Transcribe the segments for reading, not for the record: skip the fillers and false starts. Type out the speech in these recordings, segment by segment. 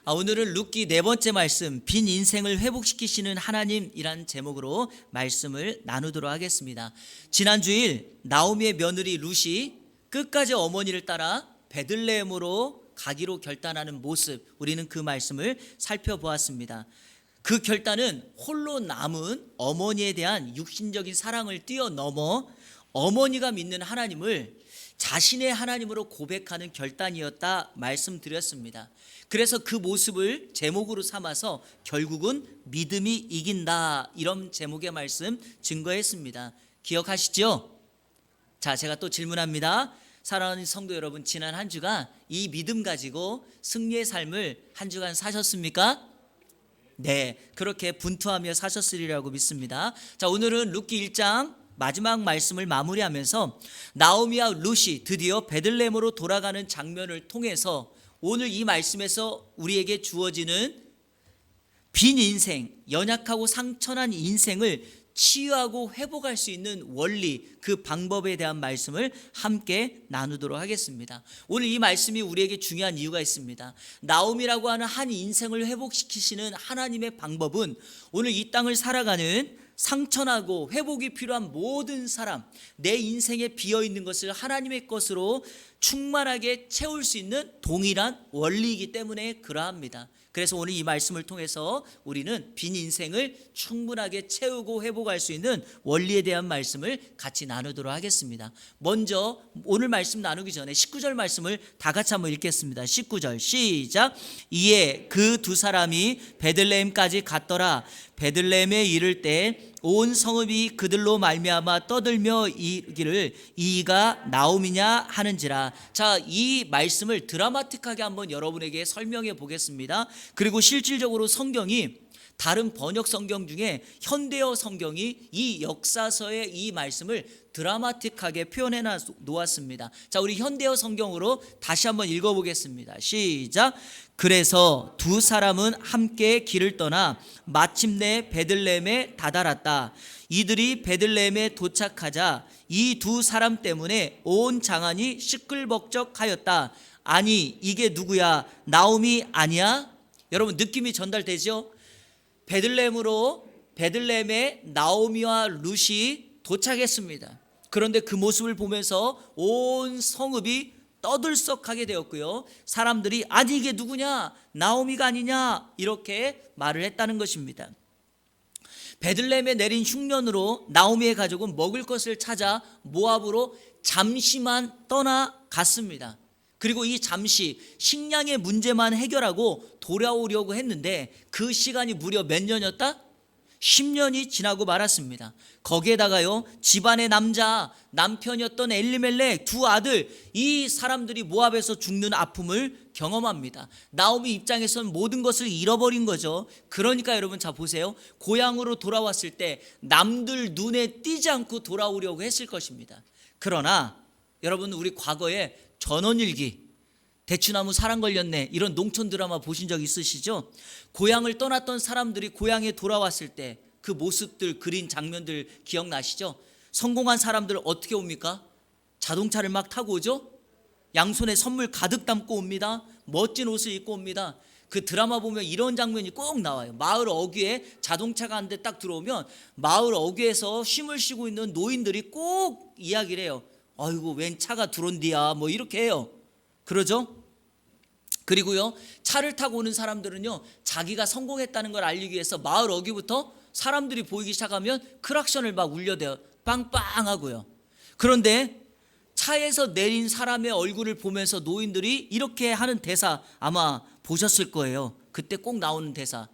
오늘은 룻기 네 번째 말씀, 빈 인생을 회복시키시는 하나님이란 제목으로 말씀을 나누도록 하겠습니다. 지난 주일 나오미의 며느리 룻이 끝까지 어머니를 따라 베들레헴으로 가기로 결단하는 모습, 우리는 그 말씀을 살펴보았습니다. 그 결단은 홀로 남은 어머니에 대한 육신적인 사랑을 뛰어넘어 어머니가 믿는 하나님을 자신의 하나님으로 고백하는 결단이었다 말씀드렸습니다. 그래서 그 모습을 제목으로 삼아서 결국은 믿음이 이긴다, 이런 제목의 말씀 증거했습니다. 기억하시죠? 자, 제가 또 질문합니다. 사랑하는 성도 여러분, 지난 한 주간 이 믿음 가지고 승리의 삶을 한 주간 사셨습니까? 네, 그렇게 분투하며 사셨으리라고 믿습니다. 자, 오늘은 룻기 1장 마지막 말씀을 마무리하면서 나오미와 룻이 드디어 베들레헴으로 돌아가는 장면을 통해서 오늘 이 말씀에서 우리에게 주어지는 빈 인생, 연약하고 상처난 인생을 치유하고 회복할 수 있는 원리, 그 방법에 대한 말씀을 함께 나누도록 하겠습니다. 오늘 이 말씀이 우리에게 중요한 이유가 있습니다. 나오미라고 하는 한 인생을 회복시키시는 하나님의 방법은 오늘 이 땅을 살아가는 상처나고 회복이 필요한 모든 사람, 내 인생에 비어있는 것을 하나님의 것으로 충만하게 채울 수 있는 동일한 원리이기 때문에 그러합니다. 그래서 오늘 이 말씀을 통해서 우리는 빈 인생을 충분하게 채우고 회복할 수 있는 원리에 대한 말씀을 같이 나누도록 하겠습니다. 먼저 오늘 말씀 나누기 전에 19절 말씀을 다 같이 한번 읽겠습니다. 19절 시작. 이에 그 두 사람이 베들레헴까지 갔더라. 베들레헴에 이를 때 온 성읍이 그들로 말미암아 떠들며 이르기를 이가 나오미냐 하는지라. 자, 이 말씀을 드라마틱하게 한번 여러분에게 설명해 보겠습니다. 그리고 실질적으로 성경이 다른 번역 성경 중에 현대어 성경이 이 역사서의 이 말씀을 드라마틱하게 표현해 놓았습니다. 자, 우리 현대어 성경으로 다시 한번 읽어보겠습니다. 시작. 그래서 두 사람은 함께 길을 떠나 마침내 베들레헴에 다다랐다. 이들이 베들레헴에 도착하자 이 두 사람 때문에 온 장안이 시끌벅적하였다. 아니, 이게 누구야? 나오미 아니야? 여러분, 느낌이 전달되죠? 베들레헴에 나오미와 룻이 도착했습니다. 그런데 그 모습을 보면서 온 성읍이 떠들썩하게 되었고요. 사람들이 아니 이게 누구냐? 나오미가 아니냐? 이렇게 말을 했다는 것입니다. 베들레헴에 내린 흉년으로 나오미의 가족은 먹을 것을 찾아 모압으로 잠시만 떠나갔습니다. 그리고 이 잠시 식량의 문제만 해결하고 돌아오려고 했는데 그 시간이 무려 몇 년이었다? 10년이 지나고 말았습니다. 거기에다가요, 집안의 남편이었던 엘리멜렉 두 아들, 이 사람들이 모압에서 죽는 아픔을 경험합니다. 나오미 입장에서는 모든 것을 잃어버린 거죠. 그러니까 여러분, 자 보세요. 고향으로 돌아왔을 때 남들 눈에 띄지 않고 돌아오려고 했을 것입니다. 그러나 여러분, 우리 과거에 전원일기, 대추나무 사랑 걸렸네, 이런 농촌 드라마 보신 적 있으시죠? 고향을 떠났던 사람들이 고향에 돌아왔을 때 그 모습들, 그린 장면들 기억나시죠? 성공한 사람들 어떻게 옵니까? 자동차를 막 타고 오죠? 양손에 선물 가득 담고 옵니다. 멋진 옷을 입고 옵니다. 그 드라마 보면 이런 장면이 꼭 나와요. 마을 어귀에 자동차가 한 대 딱 들어오면 마을 어귀에서 쉼을 쉬고 있는 노인들이 꼭 이야기를 해요. 아이고, 웬 차가 들어온디야, 뭐 이렇게 해요. 그러죠? 그리고요, 차를 타고 오는 사람들은요, 자기가 성공했다는 걸 알리기 위해서 마을 어귀부터 사람들이 보이기 시작하면 크락션을 막 울려대요. 빵빵하고요. 그런데 차에서 내린 사람의 얼굴을 보면서 노인들이 이렇게 하는 대사 아마 보셨을 거예요. 그때 꼭 나오는 대사.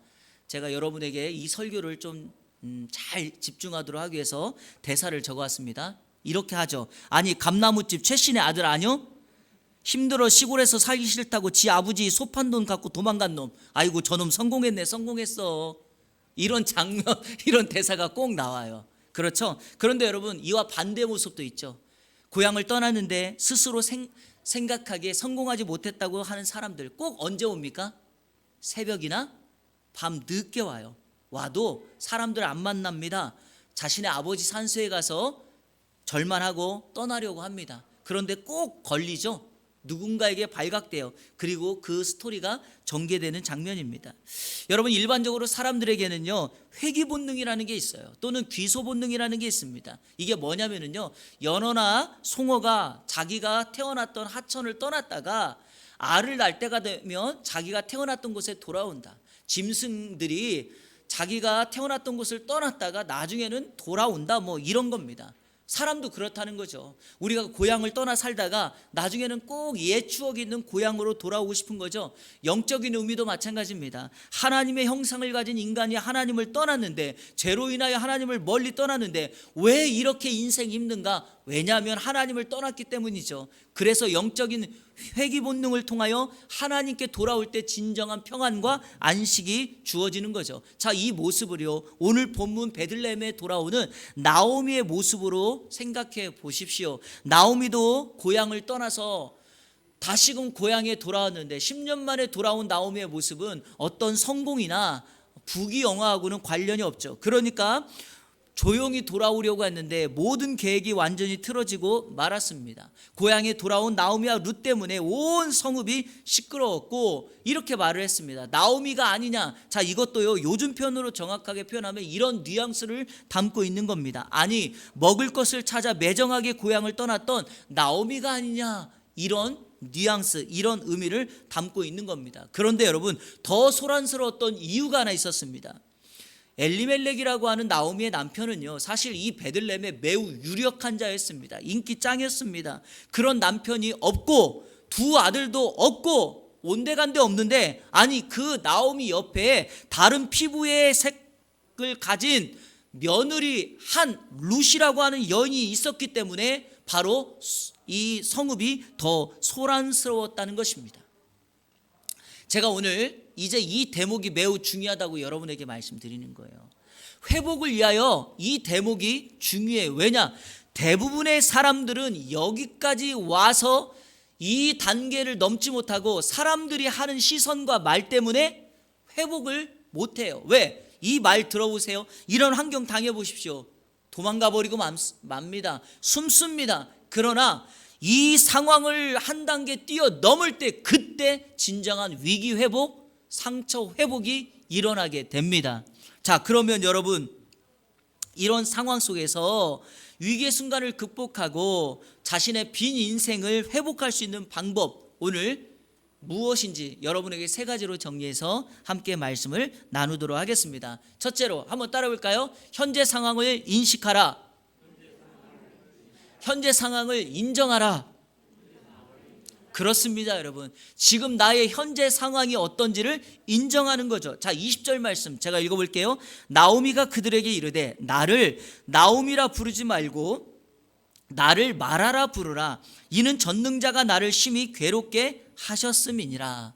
제가 여러분에게 이 설교를 좀 잘 집중하도록 하기 위해서 대사를 적어왔습니다. 이렇게 하죠. 아니, 감나무집 최씨네 아들 아니요? 힘들어 시골에서 살기 싫다고 지 아버지 소판 돈 갖고 도망간 놈. 아이고, 저놈 성공했네, 성공했어. 이런 장면, 이런 대사가 꼭 나와요. 그렇죠? 그런데 여러분, 이와 반대 모습도 있죠. 고향을 떠났는데 스스로 생각하기에 성공하지 못했다고 하는 사람들 꼭 언제 옵니까? 새벽이나 밤 늦게 와요. 와도 사람들 안 만납니다. 자신의 아버지 산소에 가서 절만하고 떠나려고 합니다. 그런데 꼭 걸리죠. 누군가에게 발각돼요. 그리고 그 스토리가 전개되는 장면입니다. 여러분, 일반적으로 사람들에게는요, 회귀 본능이라는 게 있어요. 또는 귀소 본능이라는 게 있습니다. 이게 뭐냐면요, 연어나 송어가 자기가 태어났던 하천을 떠났다가 알을 낳을 때가 되면 자기가 태어났던 곳에 돌아온다. 짐승들이 자기가 태어났던 곳을 떠났다가 나중에는 돌아온다, 뭐 이런 겁니다. 사람도 그렇다는 거죠. 우리가 고향을 떠나 살다가 나중에는 꼭 옛 추억이 있는 고향으로 돌아오고 싶은 거죠. 영적인 의미도 마찬가지입니다. 하나님의 형상을 가진 인간이 하나님을 떠났는데, 죄로 인하여 하나님을 멀리 떠났는데 왜 이렇게 인생이 힘든가? 왜냐하면 하나님을 떠났기 때문이죠. 그래서 영적인 회귀 본능을 통하여 하나님께 돌아올 때 진정한 평안과 안식이 주어지는 거죠. 자, 이 모습을요, 오늘 본문 베들레헴에 돌아오는 나오미의 모습으로 생각해 보십시오. 나오미도 고향을 떠나서 다시금 고향에 돌아왔는데 10년 만에 돌아온 나오미의 모습은 어떤 성공이나 부귀영화하고는 관련이 없죠. 그러니까 조용히 돌아오려고 했는데 모든 계획이 완전히 틀어지고 말았습니다. 고향에 돌아온 나오미와 룻 때문에 온 성읍이 시끄러웠고 이렇게 말을 했습니다. 나오미가 아니냐? 자, 이것도요, 요즘 표현으로 정확하게 표현하면 이런 뉘앙스를 담고 있는 겁니다. 아니, 먹을 것을 찾아 매정하게 고향을 떠났던 나오미가 아니냐? 이런 뉘앙스, 이런 의미를 담고 있는 겁니다. 그런데 여러분, 더 소란스러웠던 이유가 하나 있었습니다. 엘리멜렉이라고 하는 나오미의 남편은요, 사실 이 베들레헴에 매우 유력한 자였습니다. 인기 짱이었습니다. 그런 남편이 없고 두 아들도 없고 온데간데 없는데, 아니, 그 나오미 옆에 다른 피부의 색을 가진 며느리 한 룻이라고 하는 여인이 있었기 때문에 바로 이 성읍이 더 소란스러웠다는 것입니다. 제가 오늘 이제 이 대목이 매우 중요하다고 여러분에게 말씀드리는 거예요. 회복을 위하여 이 대목이 중요해요. 왜냐? 대부분의 사람들은 여기까지 와서 이 단계를 넘지 못하고 사람들이 하는 시선과 말 때문에 회복을 못해요. 왜? 이 말 들어보세요. 이런 환경 당해보십시오. 도망가 버리고 맙니다. 숨습니다. 그러나 이 상황을 한 단계 뛰어넘을 때, 그때 진정한 위기 회복, 상처 회복이 일어나게 됩니다. 자, 그러면 여러분, 이런 상황 속에서 위기의 순간을 극복하고 자신의 빈 인생을 회복할 수 있는 방법, 오늘 무엇인지 여러분에게 세 가지로 정리해서 함께 말씀을 나누도록 하겠습니다. 첫째로 한번 따라볼까요? 현재 상황을 인식하라. 현재 상황을 인정하라. 그렇습니다, 여러분. 지금 나의 현재 상황이 어떤지를 인정하는 거죠. 자, 20절 말씀 제가 읽어볼게요. 나오미가 그들에게 이르되 나를 나오미라 부르지 말고 나를 마라라 부르라. 이는 전능자가 나를 심히 괴롭게 하셨음이니라.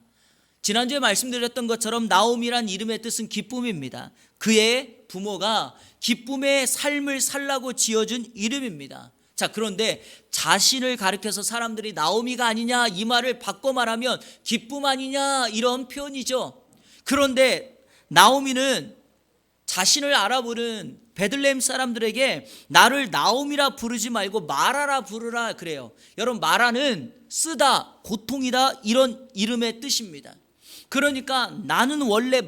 지난주에 말씀드렸던 것처럼 나오미란 이름의 뜻은 기쁨입니다. 그의 부모가 기쁨의 삶을 살라고 지어준 이름입니다. 자, 그런데 자신을 가리켜서 사람들이 나오미가 아니냐 이 말을 바꿔 말하면 기쁨 아니냐 이런 표현이죠. 그런데 나오미는 자신을 알아보는 베들레헴 사람들에게 나를 나오미라 부르지 말고 마라라 부르라 그래요. 여러분, 마라는 쓰다, 고통이다 이런 이름의 뜻입니다. 그러니까 나는 원래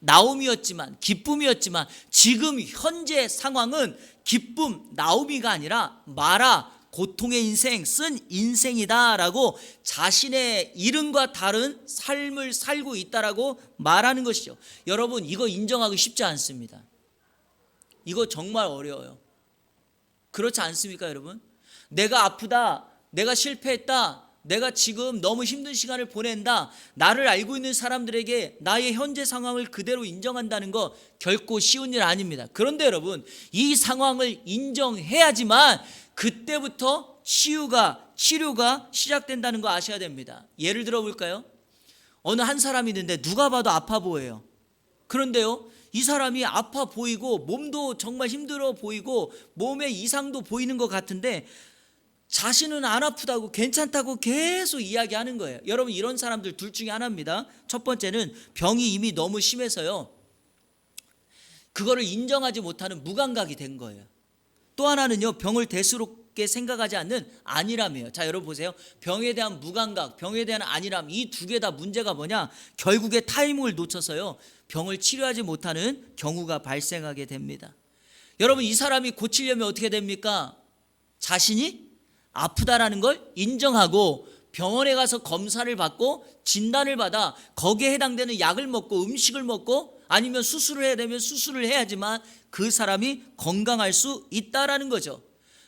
나오미였지만, 기쁨이었지만 지금 현재 상황은 기쁨, 나오미가 아니라 마라, 고통의 인생, 쓴 인생이다라고 자신의 이름과 다른 삶을 살고 있다라고 말하는 것이죠. 여러분, 이거 인정하기 쉽지 않습니다. 이거 정말 어려워요. 그렇지 않습니까, 여러분? 내가 아프다, 내가 실패했다, 내가 지금 너무 힘든 시간을 보낸다, 나를 알고 있는 사람들에게 나의 현재 상황을 그대로 인정한다는 거 결코 쉬운 일 아닙니다. 그런데 여러분, 이 상황을 인정해야지만 그때부터 치료가 시작된다는 거 아셔야 됩니다. 예를 들어 볼까요? 어느 한 사람이 있는데 누가 봐도 아파 보여요. 그런데요, 이 사람이 아파 보이고 몸도 정말 힘들어 보이고 몸에 이상도 보이는 것 같은데 자신은 안 아프다고 괜찮다고 계속 이야기하는 거예요. 여러분, 이런 사람들 둘 중에 하나입니다. 첫 번째는 병이 이미 너무 심해서요, 그거를 인정하지 못하는 무감각이 된 거예요. 또 하나는요, 병을 깊게 생각하지 않는 안일함이에요. 자, 여러분 보세요. 병에 대한 무감각, 병에 대한 안일함, 이 두 개 다 문제가 뭐냐? 결국에 타이밍을 놓쳐서요, 병을 치료하지 못하는 경우가 발생하게 됩니다. 여러분, 이 사람이 고치려면 어떻게 됩니까? 자신이 아프다라는 걸 인정하고 병원에 가서 검사를 받고 진단을 받아 거기에 해당되는 약을 먹고 음식을 먹고 아니면 수술을 해야 되면 수술을 해야지만 그 사람이 건강할 수 있다라는 거죠.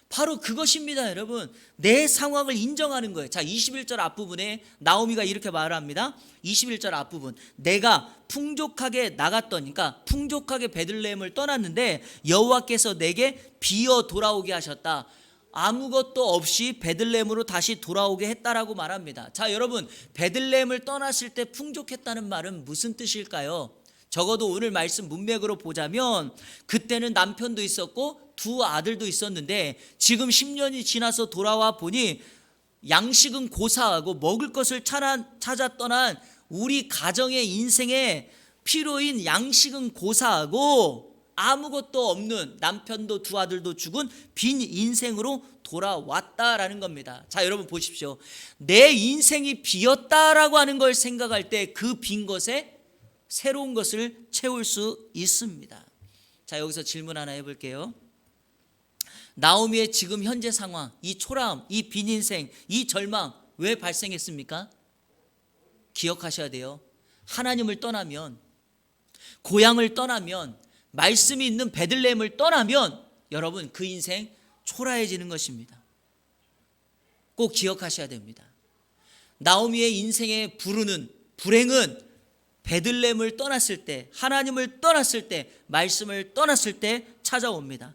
바로 그것입니다, 여러분. 내 상황을 인정하는 거예요. 자, 21절 앞부분에 나오미가 이렇게 말합니다. 21절 앞부분. 내가 풍족하게 나갔던, 그러니까 풍족하게 베들레헴을 떠났는데 여호와께서 내게 비어 돌아오게 하셨다. 아무것도 없이 베들레헴으로 다시 돌아오게 했다라고 말합니다. 자, 여러분, 베들레헴을 떠났을 때 풍족했다는 말은 무슨 뜻일까요? 적어도 오늘 말씀 문맥으로 보자면 그때는 남편도 있었고 두 아들도 있었는데 지금 10년이 지나서 돌아와 보니 양식은 고사하고 먹을 것을 찾아 떠난 우리 가정의 인생의 필요인 양식은 고사하고 아무것도 없는, 남편도 두 아들도 죽은 빈 인생으로 돌아왔다라는 겁니다. 자, 여러분 보십시오. 내 인생이 비었다라고 하는 걸 생각할 때 그 빈 것에 새로운 것을 채울 수 있습니다. 자, 여기서 질문 하나 해볼게요. 나오미의 지금 현재 상황, 이 초라함, 이 빈 인생, 이 절망 왜 발생했습니까? 기억하셔야 돼요. 하나님을 떠나면, 고향을 떠나면, 말씀이 있는 베들레헴을 떠나면 여러분 그 인생 초라해지는 것입니다. 꼭 기억하셔야 됩니다. 나오미의 인생의 불행은 베들레헴을 떠났을 때, 하나님을 떠났을 때, 말씀을 떠났을 때 찾아옵니다.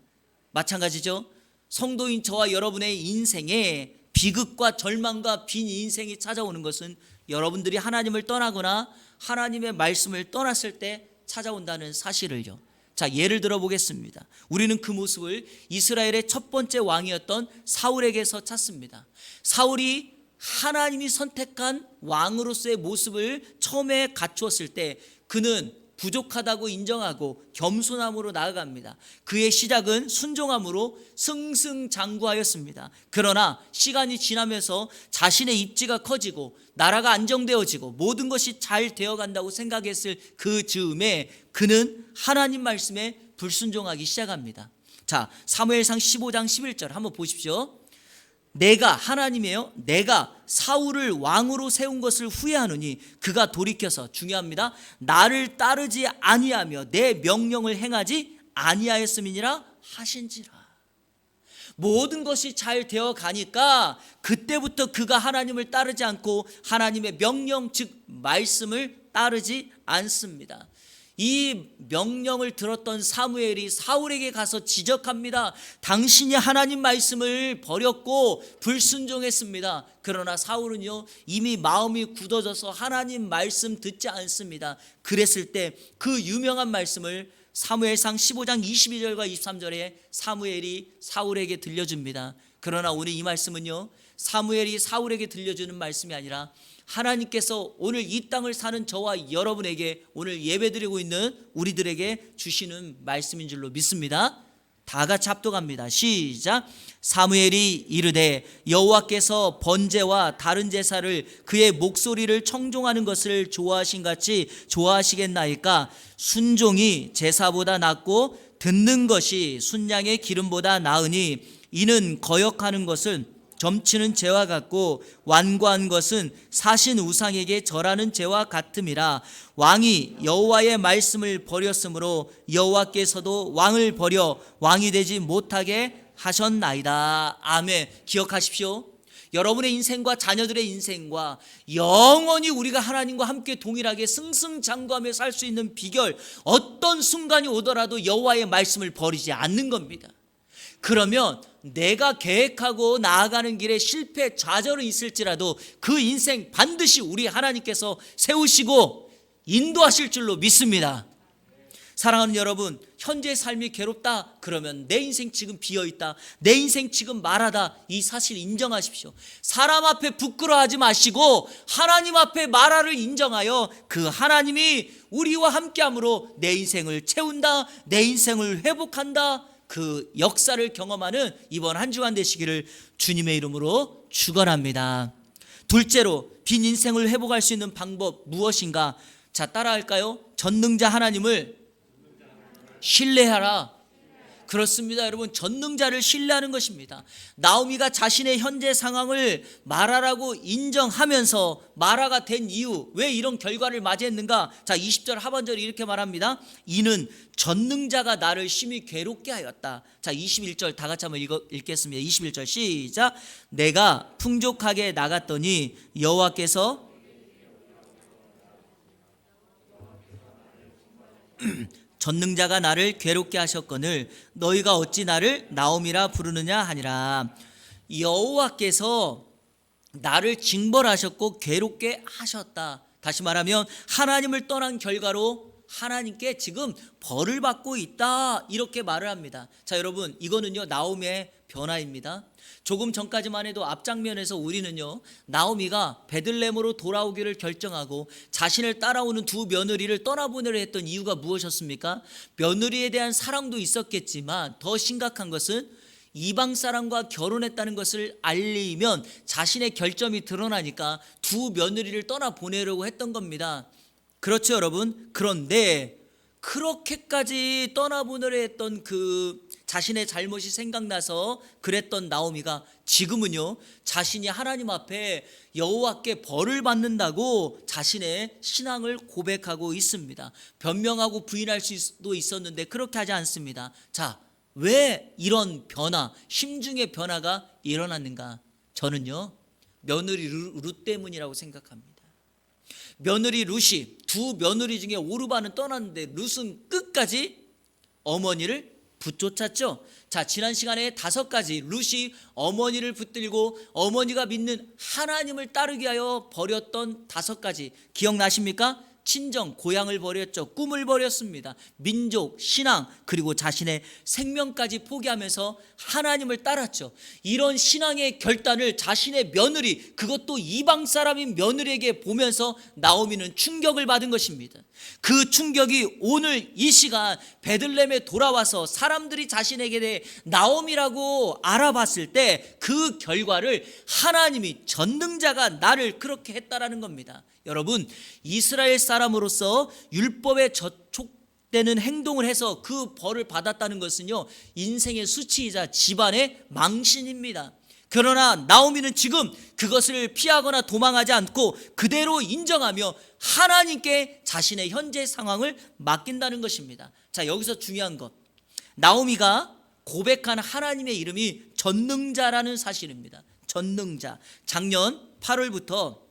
마찬가지죠. 성도인 저와 여러분의 인생에 비극과 절망과 빈 인생이 찾아오는 것은 여러분들이 하나님을 떠나거나 하나님의 말씀을 떠났을 때 찾아온다는 사실을요. 자, 예를 들어 보겠습니다. 우리는 그 모습을 이스라엘의 첫 번째 왕이었던 사울에게서 찾습니다. 사울이 하나님이 선택한 왕으로서의 모습을 처음에 갖추었을 때 그는 부족하다고 인정하고 겸손함으로 나아갑니다. 그의 시작은 순종함으로 승승장구하였습니다. 그러나 시간이 지나면서 자신의 입지가 커지고 나라가 안정되어지고 모든 것이 잘 되어간다고 생각했을 그 즈음에 그는 하나님 말씀에 불순종하기 시작합니다. 자, 사무엘상 15장 11절 한번 보십시오. 하나님이에요. 내가 사울을 왕으로 세운 것을 후회하노니 그가 돌이켜서, 중요합니다, 나를 따르지 아니하며 내 명령을 행하지 아니하였음이니라 하신지라. 모든 것이 잘 되어 가니까 그때부터 그가 하나님을 따르지 않고 하나님의 명령, 즉 말씀을 따르지 않습니다. 이 명령을 들었던 사무엘이 사울에게 가서 지적합니다. 당신이 하나님 말씀을 버렸고 불순종했습니다. 그러나 사울은요, 이미 마음이 굳어져서 하나님 말씀 듣지 않습니다. 그랬을 때 그 유명한 말씀을 사무엘상 15장 22절과 23절에 사무엘이 사울에게 들려줍니다. 그러나 오늘 이 말씀은요, 사무엘이 사울에게 들려주는 말씀이 아니라 하나님께서 오늘 이 땅을 사는 저와 여러분에게, 오늘 예배드리고 있는 우리들에게 주시는 말씀인 줄로 믿습니다. 다 같이 합독합니다. 시작. 사무엘이 이르되 여호와께서 번제와 다른 제사를 그의 목소리를 청종하는 것을 좋아하신 같이 좋아하시겠나이까? 순종이 제사보다 낫고 듣는 것이 순양의 기름보다 나으니 이는 거역하는 것은 점치는 죄와 같고 완고한 것은 사신 우상에게 절하는 죄와 같음이라. 왕이 여호와의 말씀을 버렸으므로 여호와께서도 왕을 버려 왕이 되지 못하게 하셨나이다. 아멘. 기억하십시오. 여러분의 인생과 자녀들의 인생과 영원히 우리가 하나님과 함께 동일하게 승승장구하며 살 수 있는 비결, 어떤 순간이 오더라도 여호와의 말씀을 버리지 않는 겁니다. 그러면 내가 계획하고 나아가는 길에 실패, 좌절은 있을지라도 그 인생 반드시 우리 하나님께서 세우시고 인도하실 줄로 믿습니다. 사랑하는 여러분, 현재의 삶이 괴롭다 그러면 내 인생 지금 비어있다, 내 인생 지금 말하다, 이 사실 인정하십시오. 사람 앞에 부끄러워하지 마시고 하나님 앞에 말하를 인정하여 그 하나님이 우리와 함께함으로 내 인생을 채운다, 내 인생을 회복한다, 그 역사를 경험하는 이번 한 주간 되시기를 주님의 이름으로 축원합니다. 둘째로 빈 인생을 회복할 수 있는 방법 무엇인가? 자, 따라할까요? 전능자 하나님을 신뢰하라. 그렇습니다, 여러분. 전능자를 신뢰하는 것입니다. 나오미가 자신의 현재 상황을 마라라고 인정하면서 마라가 된 이유, 왜 이런 결과를 맞이했는가? 자, 20절 하반절이 이렇게 말합니다. 이는 전능자가 나를 심히 괴롭게 하였다. 자, 21절 다 같이 한번 읽겠습니다. 21절 시작. 내가 풍족하게 나갔더니 여호와께서 전능자가 나를 괴롭게 하셨거늘 너희가 어찌 나를 나오미라 부르느냐 하니라. 여호와께서 나를 징벌하셨고 괴롭게 하셨다. 다시 말하면 하나님을 떠난 결과로 하나님께 지금 벌을 받고 있다, 이렇게 말을 합니다. 자, 여러분, 이거는요 나오미의 변화입니다. 조금 전까지만 해도 앞장면에서 우리는요 나오미가 베들레헴으로 돌아오기를 결정하고 자신을 따라오는 두 며느리를 떠나보내려 했던 이유가 무엇이었습니까? 며느리에 대한 사랑도 있었겠지만 더 심각한 것은 이방 사람과 결혼했다는 것을 알리면 자신의 결점이 드러나니까 두 며느리를 떠나보내려고 했던 겁니다. 그렇죠, 여러분? 그런데 그렇게까지 떠나보내려 했던 그 자신의 잘못이 생각나서 그랬던 나오미가 지금은요 자신이 하나님 앞에 여호와께 벌을 받는다고 자신의 신앙을 고백하고 있습니다. 변명하고 부인할 수도 있었는데 그렇게 하지 않습니다. 자, 왜 이런 변화, 심중의 변화가 일어났는가? 저는요 며느리 룻 때문이라고 생각합니다. 며느리 룻이 두 며느리 중에 오르바는 떠났는데 룻은 끝까지 어머니를 붙쫓았죠. 자, 지난 시간에 5가지 룻이 어머니를 붙들고 어머니가 믿는 하나님을 따르게 하여 버렸던 5가지 기억나십니까? 친정, 고향을 버렸죠. 꿈을 버렸습니다. 민족, 신앙, 그리고 자신의 생명까지 포기하면서 하나님을 따랐죠. 이런 신앙의 결단을 자신의 며느리, 그것도 이방 사람인 며느리에게 보면서 나오미는 충격을 받은 것입니다. 그 충격이 오늘 이 시간 베들레헴에 돌아와서 사람들이 자신에게 대해 나오미라고 알아봤을 때 그 결과를 하나님이 전능자가 나를 그렇게 했다라는 겁니다. 여러분, 이스라엘 사람으로서 율법에 저촉되는 행동을 해서 그 벌을 받았다는 것은요 인생의 수치이자 집안의 망신입니다. 그러나 나오미는 지금 그것을 피하거나 도망하지 않고 그대로 인정하며 하나님께 자신의 현재 상황을 맡긴다는 것입니다. 자, 여기서 중요한 것, 나오미가 고백한 하나님의 이름이 전능자라는 사실입니다. 전능자. 작년 8월부터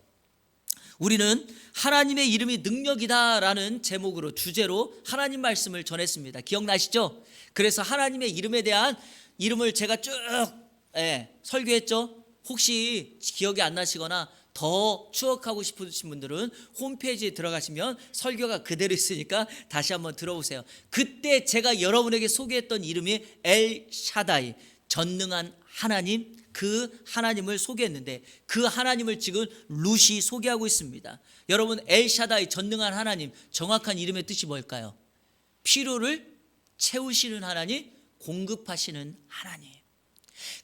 우리는 하나님의 이름이 능력이다라는 제목으로 주제로 하나님 말씀을 전했습니다. 기억나시죠? 그래서 하나님의 이름에 대한 이름을 제가 쭉 설교했죠. 혹시 기억이 안 나시거나 더 추억하고 싶으신 분들은 홈페이지에 들어가시면 설교가 그대로 있으니까 다시 한번 들어보세요. 그때 제가 여러분에게 소개했던 이름이 엘 샤다이, 전능한 하나님, 그 하나님을 소개했는데 그 하나님을 지금 룻이 소개하고 있습니다. 여러분, 엘 샤다이, 전능한 하나님, 정확한 이름의 뜻이 뭘까요? 필요를 채우시는 하나님, 공급하시는 하나님.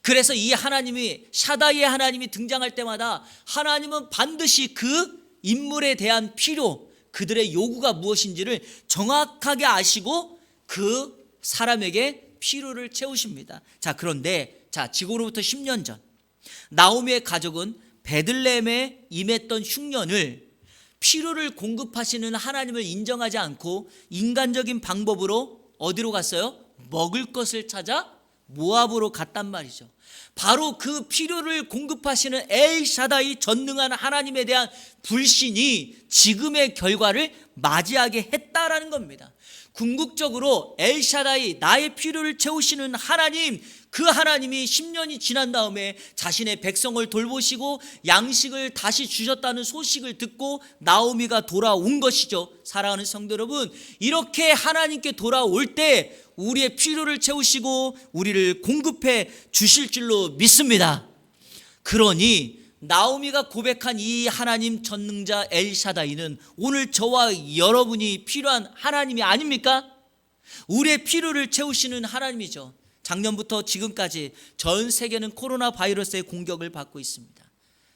그래서 이 하나님이, 샤다이의 하나님이 등장할 때마다 하나님은 반드시 그 인물에 대한 필요, 그들의 요구가 무엇인지를 정확하게 아시고 그 사람에게 필요를 채우십니다. 자, 그런데 지금으로부터 10년 전 나오미의 가족은 베들레헴에 임했던 흉년을 필요를 공급하시는 하나님을 인정하지 않고 인간적인 방법으로 어디로 갔어요? 먹을 것을 찾아 모압으로 갔단 말이죠. 바로 그 필요를 공급하시는 엘 샤다이, 전능한 하나님에 대한 불신이 지금의 결과를 맞이하게 했다라는 겁니다. 궁극적으로 엘 샤다이, 나의 필요를 채우시는 하나님, 그 하나님이 10년이 지난 다음에 자신의 백성을 돌보시고 양식을 다시 주셨다는 소식을 듣고 나오미가 돌아온 것이죠. 사랑하는 성도 여러분, 이렇게 하나님께 돌아올 때 우리의 필요를 채우시고 우리를 공급해 주실 줄로 믿습니다. 그러니 나오미가 고백한 이 하나님 전능자 엘 샤다이는 오늘 저와 여러분이 필요한 하나님이 아닙니까? 우리의 필요를 채우시는 하나님이죠. 작년부터 지금까지 전 세계는 코로나 바이러스의 공격을 받고 있습니다.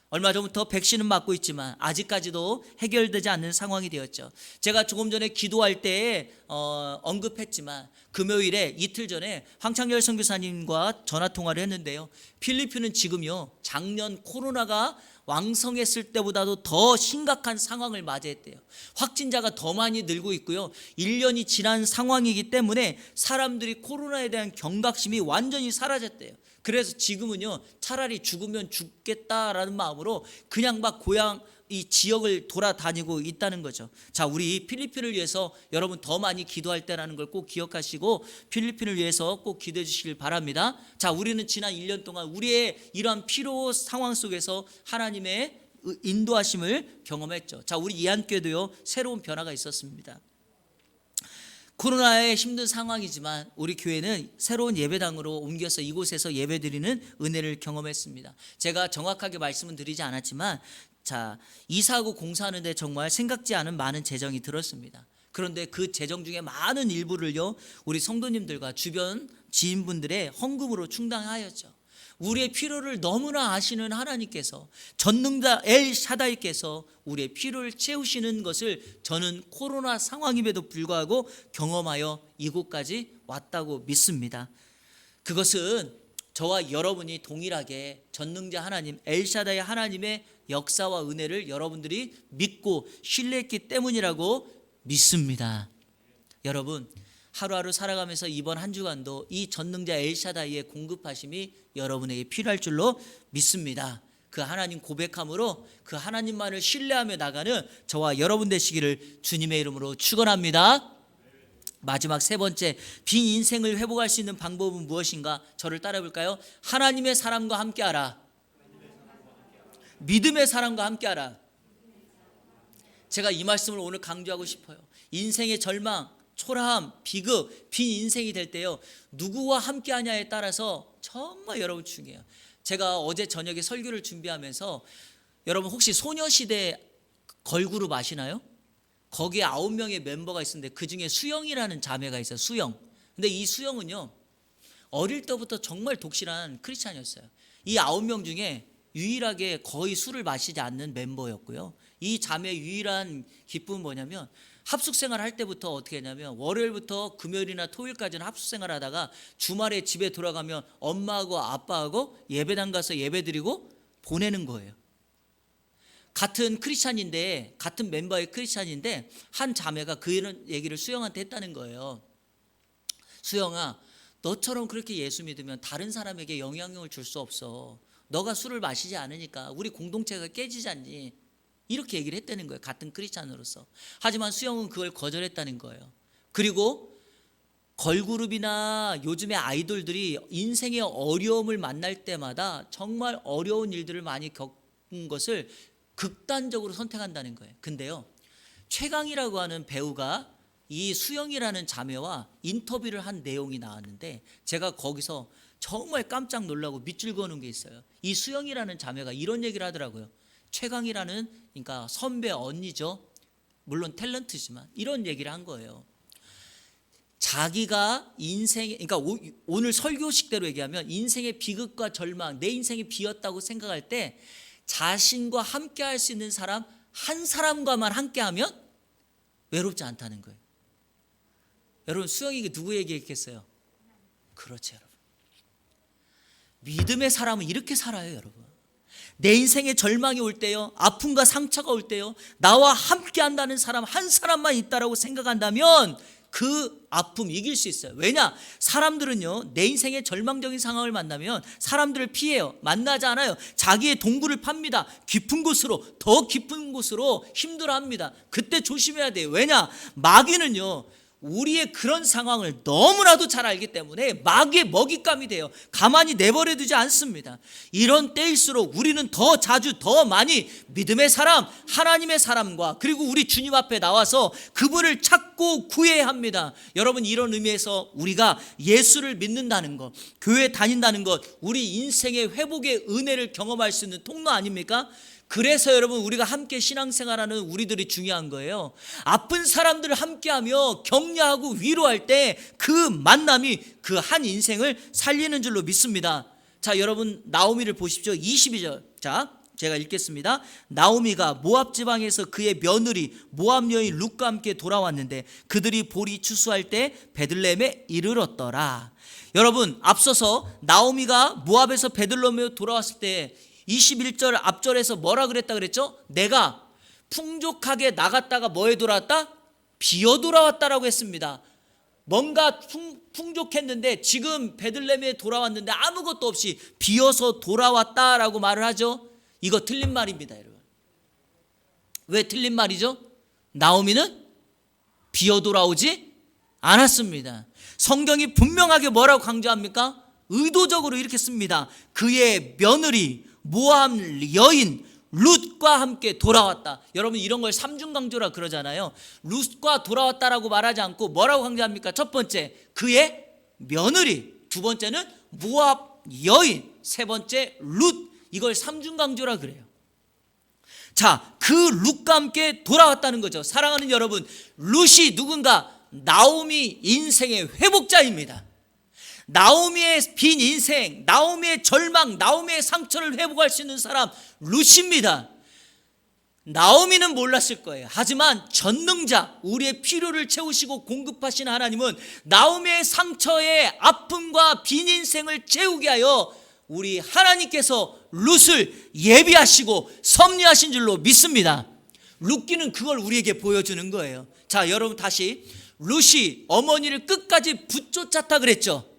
얼마 전부터 백신은 맞고 있지만 아직까지도 해결되지 않는 상황이 되었죠. 제가 조금 전에 기도할 때에 언급했지만 금요일에 이틀 전에 황창열 선교사님과 전화통화를 했는데요. 필리핀은 지금요, 작년 코로나가 왕성했을 때보다도 더 심각한 상황을 맞이했대요. 확진자가 더 많이 늘고 있고요. 1년이 지난 상황이기 때문에 사람들이 코로나에 대한 경각심이 완전히 사라졌대요. 그래서 지금은요, 차라리 죽으면 죽겠다라는 마음으로 그냥 막 고향 이 지역을 돌아다니고 있다는 거죠. 자, 우리 필리핀을 위해서 여러분 더 많이 기도할 때라는 걸 꼭 기억하시고 필리핀을 위해서 꼭 기도해 주시길 바랍니다. 자, 우리는 지난 1년 동안 우리의 이러한 피로 상황 속에서 하나님의 인도하심을 경험했죠. 자, 우리 이한교회도요, 새로운 변화가 있었습니다. 코로나의 힘든 상황이지만 우리 교회는 새로운 예배당으로 옮겨서 이곳에서 예배드리는 은혜를 경험했습니다. 제가 정확하게 말씀은 드리지 않았지만, 자, 이사하고 공사하는데 정말 생각지 않은 많은 재정이 들었습니다. 그런데 그 재정 중에 많은 일부를요, 우리 성도님들과 주변 지인분들의 헌금으로 충당하였죠. 우리의 필요를 너무나 아시는 하나님께서, 전능자 엘 샤다이께서 우리의 필요를 채우시는 것을 저는 코로나 상황임에도 불구하고 경험하여 이곳까지 왔다고 믿습니다. 그것은 저와 여러분이 동일하게 전능자 하나님 엘 샤다이 하나님의 역사와 은혜를 여러분들이 믿고 신뢰했기 때문이라고 믿습니다. 여러분, 하루하루 살아가면서 이번 한 주간도 이 전능자 엘샤다이의 공급하심이 여러분에게 필요할 줄로 믿습니다. 그 하나님 고백함으로 그 하나님만을 신뢰하며 나가는 저와 여러분 되시기를 주님의 이름으로 축원합니다. 마지막 세 번째, 빈 인생을 회복할 수 있는 방법은 무엇인가? 저를 따라 볼까요? 하나님의 사람과 함께하라. 믿음의 사람과 함께하라. 제가 이 말씀을 오늘 강조하고 싶어요. 인생의 절망, 초라함, 비극, 빈 인생이 될 때요, 누구와 함께하냐에 따라서 정말 여러분 중요해요. 제가 어제 저녁에 설교를 준비하면서 여러분 혹시 소녀시대 걸그룹 아시나요? 거기에 9명의 멤버가 있었는데 그중에 수영이라는 자매가 있어요. 수영. 근데 이 수영은요, 어릴 때부터 정말 독실한 크리스찬이었어요. 이 9명 중에 유일하게 거의 술을 마시지 않는 멤버였고요. 이 자매의 유일한 기쁨은 뭐냐면, 합숙생활 할 때부터 어떻게 했냐면 월요일부터 금요일이나 토요일까지는 합숙생활 하다가 주말에 집에 돌아가면 엄마하고 아빠하고 예배당 가서 예배드리고 보내는 거예요. 같은 크리스찬인데, 같은 멤버의 크리스찬인데 한 자매가 그 얘기를 수영한테 했다는 거예요. 수영아, 너처럼 그렇게 예수 믿으면 다른 사람에게 영향력을 줄 수 없어. 너가 술을 마시지 않으니까 우리 공동체가 깨지지 않니? 이렇게 얘기를 했다는 거예요. 같은 크리스찬으로서. 하지만 수영은 그걸 거절했다는 거예요. 그리고 걸그룹이나 요즘의 아이돌들이 인생의 어려움을 만날 때마다 정말 어려운 일들을 많이 겪은 것을 극단적으로 선택한다는 거예요. 근데요, 최강이라고 하는 배우가 이 수영이라는 자매와 인터뷰를 한 내용이 나왔는데, 제가 거기서 정말 깜짝 놀라고 밑줄 그어놓은 게 있어요. 이 수영이라는 자매가 이런 얘기를 하더라고요. 최강이라는, 그러니까 선배 언니죠. 물론 탤런트지만 이런 얘기를 한 거예요. 자기가 인생에, 그러니까 오늘 설교식대로 얘기하면 인생의 비극과 절망, 내 인생이 비었다고 생각할 때 자신과 함께 할 수 있는 사람 한 사람과만 함께하면 외롭지 않다는 거예요. 여러분, 수영이가 누구 얘기했겠어요? 그렇죠, 여러분. 믿음의 사람은 이렇게 살아요, 여러분. 내 인생에 절망이 올 때요, 아픔과 상처가 올 때요, 나와 함께 한다는 사람 한 사람만 있다라고 생각한다면 그 아픔 이길 수 있어요. 왜냐? 사람들은요, 내 인생의 절망적인 상황을 만나면 사람들을 피해요. 만나지 않아요. 자기의 동굴을 팝니다. 깊은 곳으로, 더 깊은 곳으로 힘들어합니다. 그때 조심해야 돼요. 왜냐? 마귀는요, 우리의 그런 상황을 너무나도 잘 알기 때문에 마귀의 먹잇감이 돼요. 가만히 내버려 두지 않습니다. 이런 때일수록 우리는 더 자주 더 많이 믿음의 사람, 하나님의 사람과 그리고 우리 주님 앞에 나와서 그분을 찾고 구해야 합니다. 여러분, 이런 의미에서 우리가 예수를 믿는다는 것, 교회 다닌다는 것, 우리 인생의 회복의 은혜를 경험할 수 있는 통로 아닙니까? 그래서 여러분 우리가 함께 신앙생활하는 우리들이 중요한 거예요. 아픈 사람들을 함께하며 격려하고 위로할 때 그 만남이 그 한 인생을 살리는 줄로 믿습니다. 자, 여러분 나오미를 보십시오. 22절. 자, 제가 읽겠습니다. 나오미가 모압 지방에서 그의 며느리 모압 여인 룻과 함께 돌아왔는데 그들이 보리 추수할 때 베들레헴에 이르렀더라. 여러분, 앞서서 나오미가 모압에서 베들레헴에 돌아왔을 때 21절 앞절에서 뭐라 그랬다 그랬죠? 내가 풍족하게 나갔다가 뭐에 돌아왔다? 비어 돌아왔다라고 했습니다. 뭔가 풍족했는데 지금 베들레헴에 돌아왔는데 아무것도 없이 비어서 돌아왔다라고 말을 하죠. 이거 틀린 말입니다, 여러분. 왜 틀린 말이죠? 나오미는 비어 돌아오지 않았습니다. 성경이 분명하게 뭐라고 강조합니까? 의도적으로 이렇게 씁니다. 그의 며느리 모압 여인 룻과 함께 돌아왔다. 여러분 이런 걸 삼중강조라 그러잖아요. 룻과 돌아왔다라고 말하지 않고 뭐라고 강조합니까? 첫 번째 그의 며느리, 두 번째는 모압 여인, 세 번째 룻. 이걸 삼중강조라 그래요. 자, 그 룻과 함께 돌아왔다는 거죠. 사랑하는 여러분, 룻이 누군가? 나오미 인생의 회복자입니다. 나오미의 빈 인생, 나오미의 절망, 나오미의 상처를 회복할 수 있는 사람 룻입니다. 나오미는 몰랐을 거예요. 하지만 전능자, 우리의 필요를 채우시고 공급하시는 하나님은 나오미의 상처의 아픔과 빈 인생을 채우게 하여 우리 하나님께서 룻을 예비하시고 섭리하신 줄로 믿습니다. 룻기는 그걸 우리에게 보여주는 거예요. 자, 여러분 다시 룻이 어머니를 끝까지 붙쫓았다 그랬죠.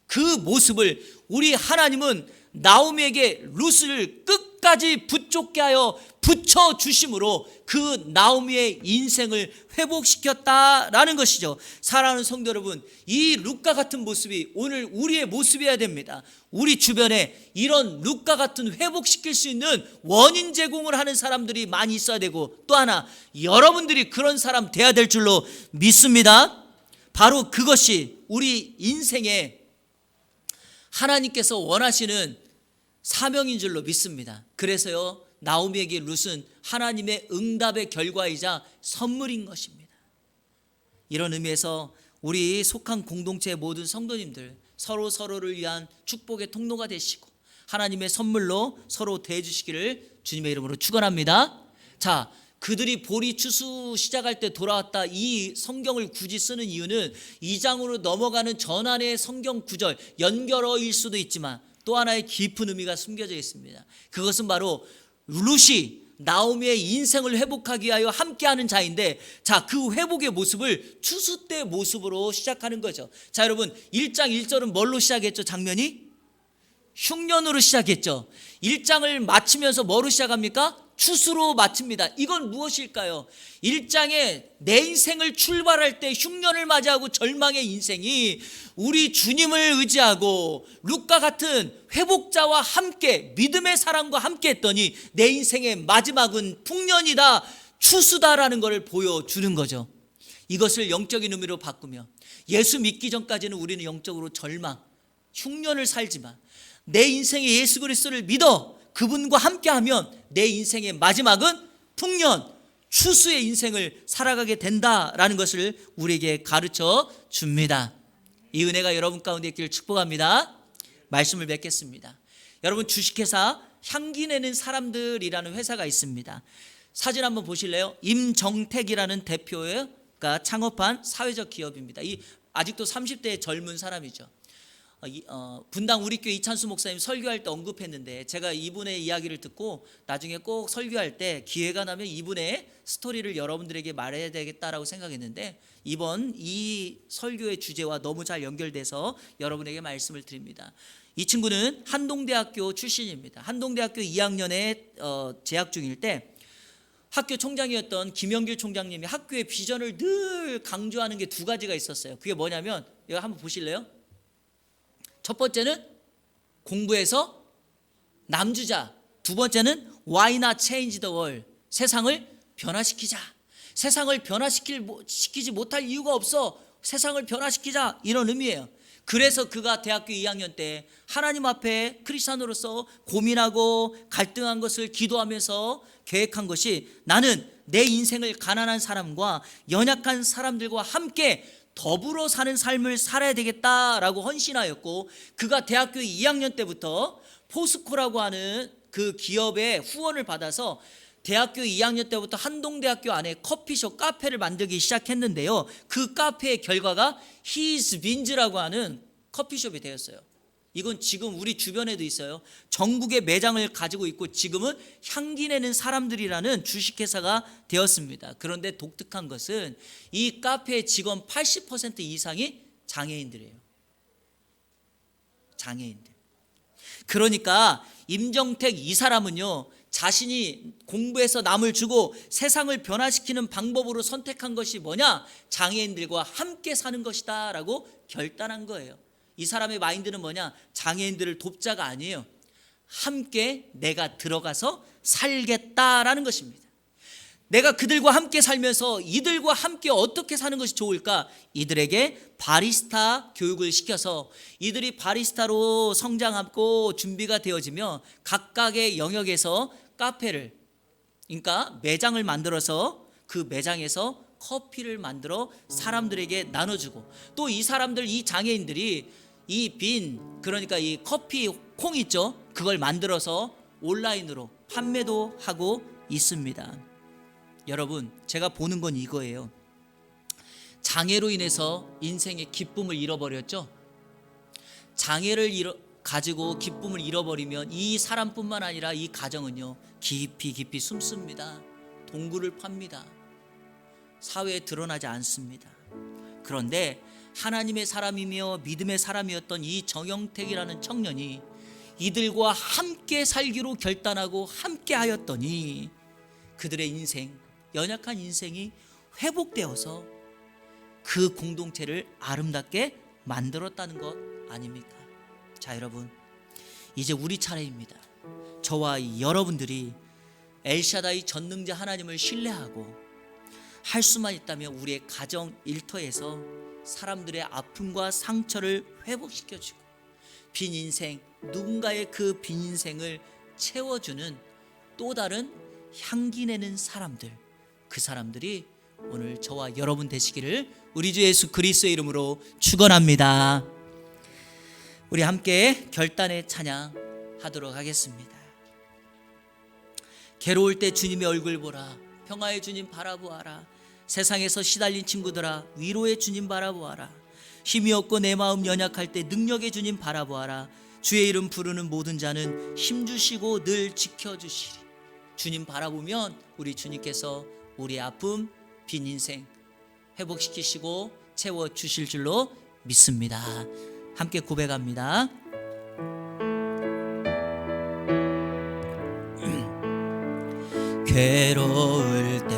그 모습을 우리 하나님은 나오미에게 룻을 끝까지 붙잡게 하여 붙여주심으로 그 나오미의 인생을 회복시켰다라는 것이죠. 사랑하는 성도 여러분, 이 룻과 같은 모습이 오늘 우리의 모습이어야 됩니다. 우리 주변에 이런 룻과 같은 회복시킬 수 있는 원인 제공을 하는 사람들이 많이 있어야 되고, 또 하나 여러분들이 그런 사람 돼야 될 줄로 믿습니다. 바로 그것이 우리 인생에 하나님께서 원하시는 사명인 줄로 믿습니다. 그래서요, 나오미에게 룻은 하나님의 응답의 결과이자 선물인 것입니다. 이런 의미에서 우리 속한 공동체의 모든 성도님들 서로를 위한 축복의 통로가 되시고 하나님의 선물로 서로 대해주시기를 주님의 이름으로 축원합니다. 자, 그들이 보리 추수 시작할 때 돌아왔다, 이 성경을 굳이 쓰는 이유는 2장으로 넘어가는 전환의 성경 구절 연결어일 수도 있지만 또 하나의 깊은 의미가 숨겨져 있습니다. 그것은 바로 룻이 나오미의 인생을 회복하기 위하여 함께하는 자인데, 자, 그 회복의 모습을 추수 때 모습으로 시작하는 거죠. 자, 여러분 1장 1절은 뭘로 시작했죠? 장면이 흉년으로 시작했죠. 1장을 마치면서 뭐로 시작합니까? 추수로 마칩니다. 이건 무엇일까요? 1장에 내 인생을 출발할 때 흉년을 맞이하고 절망의 인생이 우리 주님을 의지하고 룻과 같은 회복자와 함께 믿음의 사람과 함께 했더니 내 인생의 마지막은 풍년이다, 추수다라는 것을 보여주는 거죠. 이것을 영적인 의미로 바꾸며 예수 믿기 전까지는 우리는 영적으로 절망, 흉년을 살지만 내 인생에 예수 그리스도를 믿어 그분과 함께하면 내 인생의 마지막은 풍년, 추수의 인생을 살아가게 된다라는 것을 우리에게 가르쳐 줍니다. 이 은혜가 여러분 가운데 있기를 축복합니다. 말씀을 맺겠습니다. 여러분, 주식회사 향기 내는 사람들이라는 회사가 있습니다. 사진 한번 보실래요? 임정택이라는 대표가 창업한 사회적 기업입니다. 이 아직도 30대의 젊은 사람이죠. 분당 우리교회 이찬수 목사님 설교할 때 언급했는데, 제가 이분의 이야기를 듣고 나중에 꼭 설교할 때 기회가 나면 이분의 스토리를 여러분들에게 말해야 되겠다라고 생각했는데, 이번 이 설교의 주제와 너무 잘 연결돼서 여러분에게 말씀을 드립니다. 이 친구는 한동대학교 출신입니다. 한동대학교 2학년에 재학 중일 때 학교 총장이었던 김영길 총장님이 학교의 비전을 늘 강조하는 게 두 가지가 있었어요. 그게 뭐냐면, 이거 한번 보실래요? 첫 번째는 공부해서 남주자, 두 번째는 Why not change the world? 세상을 변화시키자. 세상을 변화시키지 못할 이유가 없어. 세상을 변화시키자, 이런 의미예요. 그래서 그가 대학교 2학년 때 하나님 앞에 크리스찬으로서 고민하고 갈등한 것을 기도하면서 계획한 것이, 나는 내 인생을 가난한 사람과 연약한 사람들과 함께 더불어 사는 삶을 살아야 되겠다라고 헌신하였고, 그가 대학교 2학년 때부터 포스코라고 하는 그 기업의 후원을 받아서 대학교 2학년 때부터 한동대학교 안에 커피숍, 카페를 만들기 시작했는데요, 그 카페의 결과가 His Beans라고 하는 커피숍이 되었어요. 이건 지금 우리 주변에도 있어요. 전국에 매장을 가지고 있고 지금은 향기 내는 사람들이라는 주식회사가 되었습니다. 그런데 독특한 것은 이 카페의 직원 80% 이상이 장애인들이에요. 장애인들. 그러니까 임정택 이 사람은요, 자신이 공부해서 남을 주고 세상을 변화시키는 방법으로 선택한 것이 뭐냐? 장애인들과 함께 사는 것이다 라고 결단한 거예요. 이 사람의 마인드는 뭐냐? 장애인들을 돕자가 아니에요. 함께 내가 들어가서 살겠다라는 것입니다. 내가 그들과 함께 살면서 이들과 함께 어떻게 사는 것이 좋을까? 이들에게 바리스타 교육을 시켜서 이들이 바리스타로 성장하고 준비가 되어지며 각각의 영역에서 카페를, 그러니까 매장을 만들어서 그 매장에서 커피를 만들어 사람들에게 나눠주고, 또 이 사람들, 이 장애인들이 이 빈, 그러니까 이 커피 콩 있죠, 그걸 만들어서 온라인으로 판매도 하고 있습니다. 여러분, 제가 보는 건 이거예요. 장애로 인해서 인생의 기쁨을 잃어버렸죠. 장애를 가지고 기쁨을 잃어버리면 이 사람뿐만 아니라 이 가정은요, 깊이 숨습니다. 동굴을 팝니다. 사회에 드러나지 않습니다. 그런데 하나님의 사람이며 믿음의 사람이었던 이 정영택이라는 청년이 이들과 함께 살기로 결단하고 함께 하였더니 그들의 인생, 연약한 인생이 회복되어서 그 공동체를 아름답게 만들었다는 것 아닙니까? 자, 여러분, 이제 우리 차례입니다. 저와 여러분들이 엘샤다이 전능자 하나님을 신뢰하고 할 수만 있다면 우리의 가정 일터에서 사람들의 아픔과 상처를 회복시켜주고 빈 인생, 누군가의 그 빈 인생을 채워주는 또 다른 향기 내는 사람들, 그 사람들이 오늘 저와 여러분 되시기를 우리 주 예수 그리스도의 이름으로 축원합니다. 우리 함께 결단의 찬양 하도록 하겠습니다. 괴로울 때 주님의 얼굴 보라, 평화의 주님 바라보아라. 세상에서 시달린 친구들아, 위로의 주님 바라보아라. 힘이 없고 내 마음 연약할 때 능력의 주님 바라보아라. 주의 이름 부르는 모든 자는 힘주시고 늘 지켜주시리. 주님 바라보면 우리 주님께서 우리의 아픔, 빈 인생 회복시키시고 채워주실 줄로 믿습니다. 함께 고백합니다. 괴로울 때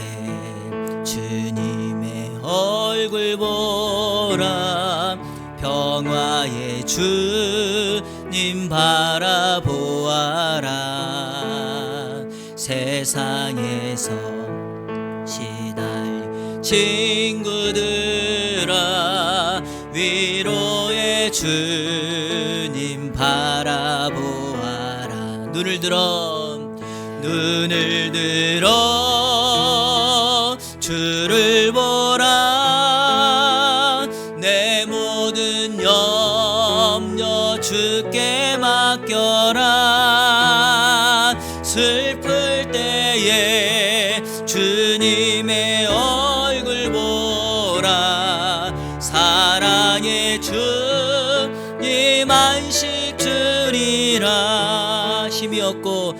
주님의 얼굴 보라. 평화의 주님 바라보아라. 세상에서 시달린 친구들아, 위로의 주님 바라보아라. 눈을 들어 주를 보라. 내 모든 염려 주께 맡겨라. 슬플 때에 주님의 얼굴 보라. 사랑의 주님 안식 주리라. 힘이 없고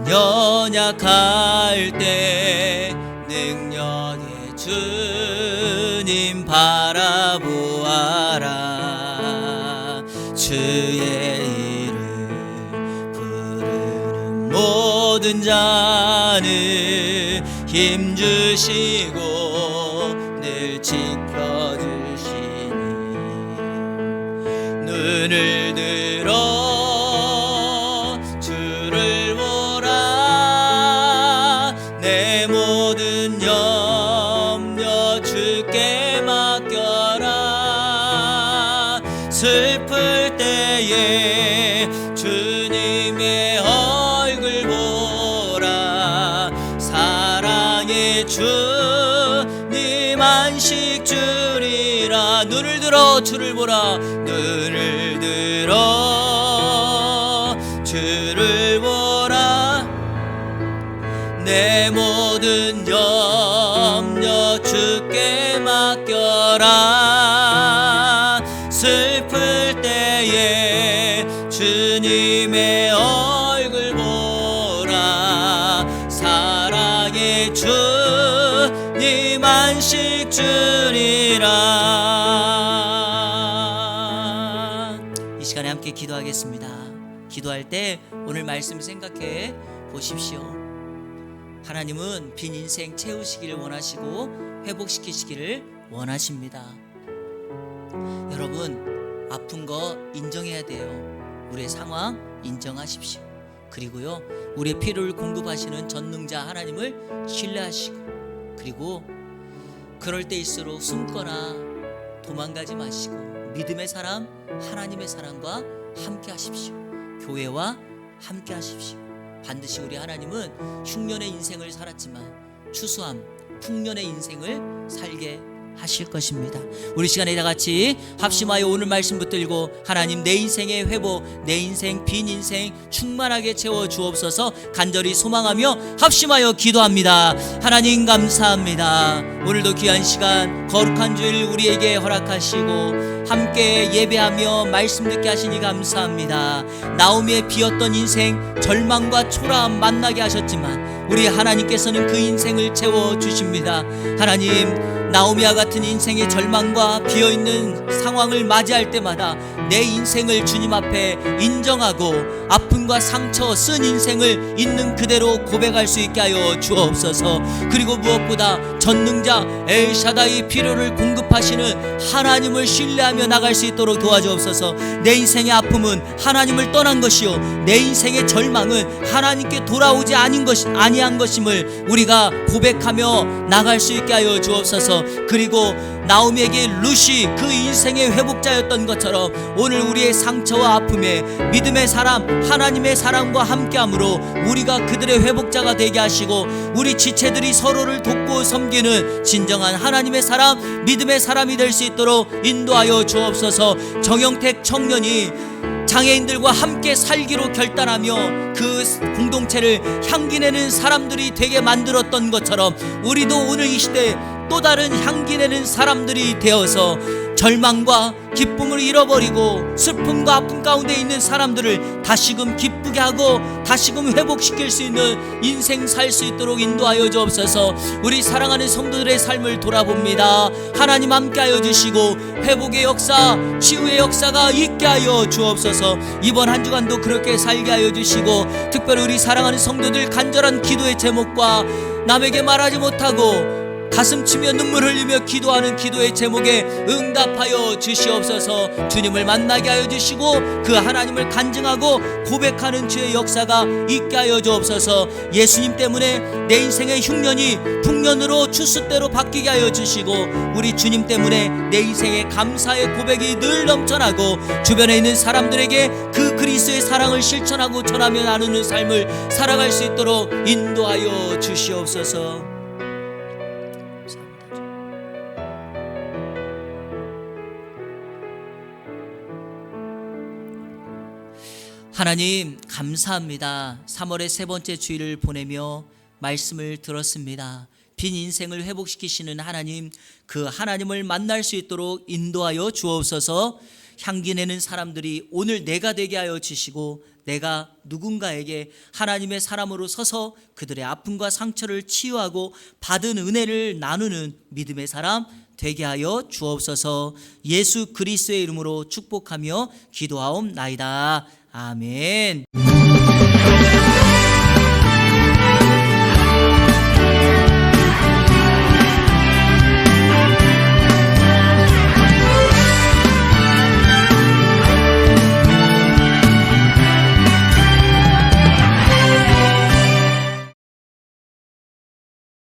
연약할 때 능력의 주님 바라보아라. 주의 이름 부르는 모든 자는 힘주시고 늘 지켜주시니 눈을 들어 주를 보라. 내 모든 염려 주께 슬플 때에 주님의 얼굴 보라. 사랑의 주님 안식 주리라. 눈을 들어 주를 보라. 눈을 들어 주를 보라. 내 모든 염려 주께 맡겨라. 슬플 때에 주님의 얼굴 보라. 사랑의 주님 안식 주리라. 이 시간에 함께 기도하겠습니다. 기도할 때 오늘 말씀 생각해 보십시오. 하나님은 빈 인생 채우시기를 원하시고 회복시키시기를 원하십니다. 여러분, 아픈 거 인정해야 돼요. 우리의 상황 인정하십시오. 그리고요, 우리의 필요를 공급하시는 전능자 하나님을 신뢰하시고, 그리고 그럴 때일수록 숨거나 도망가지 마시고 믿음의 사람, 하나님의 사람과 함께 하십시오. 교회와 함께 하십시오. 반드시 우리 하나님은 흉년의 인생을 살았지만 추수함, 풍년의 인생을 살게 하실 것입니다. 우리 시간에 다 같이 합심하여 오늘 말씀 붙들고 하나님, 내 인생의 회복, 내 인생 빈 인생 충만하게 채워 주옵소서 간절히 소망하며 합심하여 기도합니다. 하나님 감사합니다. 오늘도 귀한 시간 거룩한 주일 우리에게 허락하시고 함께 예배하며 말씀 듣게 하시니 감사합니다. 나오미의 비었던 인생 절망과 초라함 만나게 하셨지만 우리 하나님께서는 그 인생을 채워주십니다. 하나님, 나오미와 같은 인생의 절망과 비어있는 상황을 맞이할 때마다 내 인생을 주님 앞에 인정하고 아픔과 상처 쓴 인생을 있는 그대로 고백할 수 있게 하여 주옵소서. 그리고 무엇보다 전능자 엘샤다이 필요를 공급하시는 하나님을 신뢰하며 나갈 수 있도록 도와주옵소서. 내 인생의 아픔은 하나님을 떠난 것이요, 내 인생의 절망은 하나님께 돌아오지 아니한 것임을 우리가 고백하며 나갈 수 있게 하여 주옵소서. 그리고 나오미에게 룻이 그 인생의 회복자였던 것처럼 오늘 우리의 상처와 아픔에 믿음의 사람, 하나님의 사람과 함께함으로 우리가 그들의 회복자가 되게 하시고 우리 지체들이 서로를 돕고 섬기는 진정한 하나님의 사람, 믿음의 사람이 될 수 있도록 인도하여 주옵소서. 정영택 청년이 장애인들과 함께 살기로 결단하며 그 공동체를 향기내는 사람들이 되게 만들었던 것처럼 우리도 오늘 이 시대에 또 다른 향기내는 사람들이 되어서 절망과 기쁨을 잃어버리고 슬픔과 아픔 가운데 있는 사람들을 다시금 기쁘게 하고 다시금 회복시킬 수 있는 인생 살 수 있도록 인도하여 주옵소서. 우리 사랑하는 성도들의 삶을 돌아봅니다. 하나님 함께하여 주시고 회복의 역사, 치유의 역사가 있게 하여 주옵소서. 이번 한 주간도 그렇게 살게 하여 주시고 특별히 우리 사랑하는 성도들 간절한 기도의 제목과 남에게 말하지 못하고 가슴 치며 눈물 흘리며 기도하는 기도의 제목에 응답하여 주시옵소서. 주님을 만나게 하여 주시고 그 하나님을 간증하고 고백하는 주의 역사가 있게 하여 주옵소서. 예수님 때문에 내 인생의 흉년이 풍년으로 추수때로 바뀌게 하여 주시고 우리 주님 때문에 내 인생의 감사의 고백이 늘 넘쳐나고 주변에 있는 사람들에게 그 그리스도의 사랑을 실천하고 전하며 나누는 삶을 살아갈 수 있도록 인도하여 주시옵소서. 하나님 감사합니다. 3월의 세 번째 주일을 보내며 말씀을 들었습니다. 빈 인생을 회복시키시는 하나님, 그 하나님을 만날 수 있도록 인도하여 주옵소서. 향기내는 사람들이 오늘 내가 되게 하여 주시고 내가 누군가에게 하나님의 사람으로 서서 그들의 아픔과 상처를 치유하고 받은 은혜를 나누는 믿음의 사람 되게 하여 주옵소서. 예수 그리스도의 이름으로 축복하며 기도하옵나이다. 아멘.